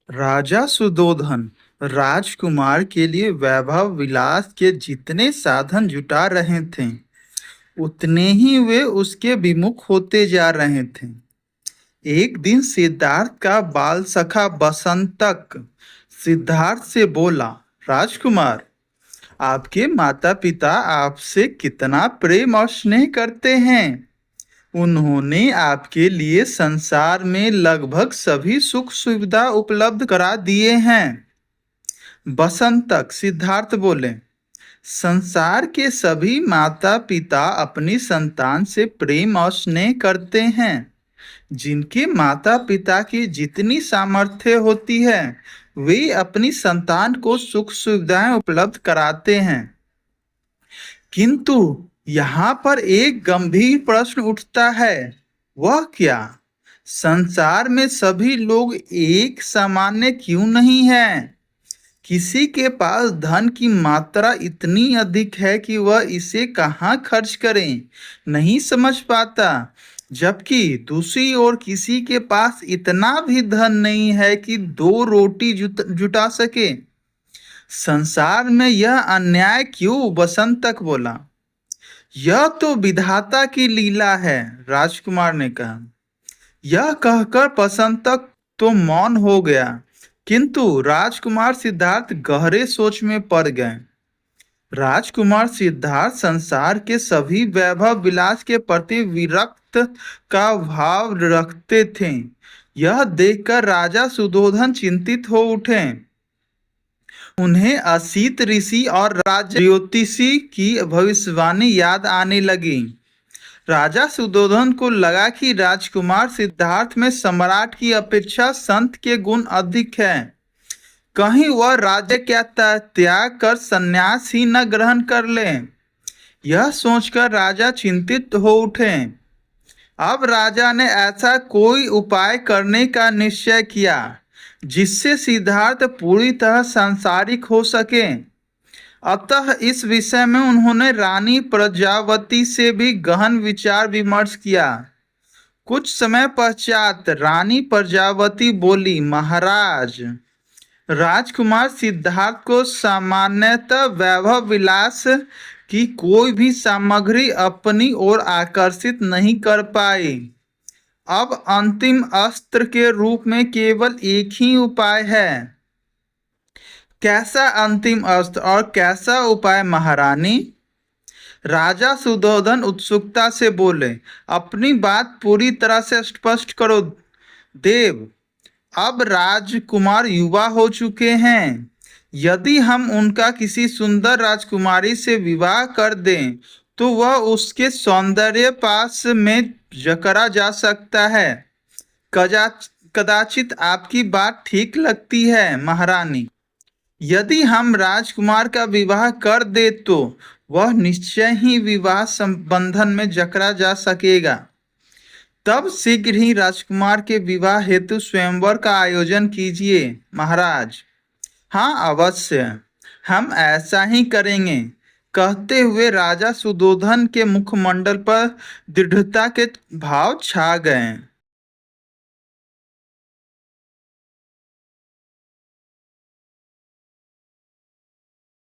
राजा सुदोधन राजकुमार के लिए वैभव विलास के जितने साधन जुटा रहे थे, उतने ही वे उसके विमुख होते जा रहे थे। एक दिन सिद्धार्थ का बाल सखा बसंतक सिद्धार्थ से बोला, राजकुमार, आपके माता पिता आपसे कितना प्रेम और स्नेह करते हैं। उन्होंने आपके लिए संसार में लगभग सभी सुख सुविधा उपलब्ध करा दिए हैं। बसंतक सिद्धार्थ बोले, संसार के सभी माता पिता अपनी संतान से प्रेम और स्नेह करते हैं। जिनके माता पिता की जितनी सामर्थ्य होती है, वे अपनी संतान को सुख सुविधाएं उपलब्ध कराते हैं। किंतु यहाँ पर एक गंभीर प्रश्न उठता है। वह क्या? संसार में सभी लोग एक सामान्य क्यों नहीं हैं? किसी के पास धन की मात्रा इतनी अधिक है कि वह इसे कहाँ खर्च करें, नहीं समझ पाता, जबकि दूसरी ओर किसी के पास इतना भी धन नहीं है कि दो रोटी जुटा सके। संसार में यह अन्याय क्यों? बसंतक बोला। यह तो विधाता की लीला है, राजकुमार ने कहा। यह कहकर बसंतक तो मौन हो गया, किंतु राजकुमार सिद्धार्थ गहरे सोच में पड़ गए। राजकुमार सिद्धार्थ संसार के सभी वैभव विलास के प्रति विरक्त का भाव रखते थे। यह देखकर राजा सुधोधन चिंतित हो उठे। उन्हें असीत ऋषि और राजा ज्योतिषी की भविष्यवाणी याद आने लगी। राजा सुधोधन को लगा कि राजकुमार सिद्धार्थ में सम्राट की अपेक्षा संत के गुण अधिक हैं। कहीं वह राज्य क्या त्याग कर संन्यास ही न ग्रहण कर ले। यह सोचकर राजा चिंतित हो उठे। अब राजा ने ऐसा कोई उपाय करने का निश्चय किया जिससे सिद्धार्थ पूरी तरह सांसारिक हो सके। अतः इस विषय में उन्होंने रानी प्रजावती से भी गहन विचार विमर्श किया। कुछ समय पश्चात रानी प्रजावती बोली, महाराज, राजकुमार सिद्धार्थ को सामान्यतः वैभव विलास की कोई भी सामग्री अपनी ओर आकर्षित नहीं कर पाई। अब अंतिम अस्त्र के रूप में केवल एक ही उपाय है। कैसा अंतिम अस्त्र और कैसा उपाय महारानी? राजा सुधोधन उत्सुकता से बोले, अपनी बात पूरी तरह से स्पष्ट करो देव। अब राजकुमार युवा हो चुके हैं। यदि हम उनका किसी सुंदर राजकुमारी से विवाह कर दें तो वह उसके सौंदर्य पास में जकरा जा सकता है। कदाचित आपकी बात ठीक लगती है महारानी। यदि हम राजकुमार का विवाह कर दे तो वह निश्चय ही विवाह संबंधन में जकरा जा सकेगा। तब शीघ्र ही राजकुमार के विवाह हेतु स्वयंवर का आयोजन कीजिए महाराज। हाँ अवश्य, हम ऐसा ही करेंगे। कहते हुए राजा सुधोधन के मुखमंडल पर दृढ़ता के भाव छा गए।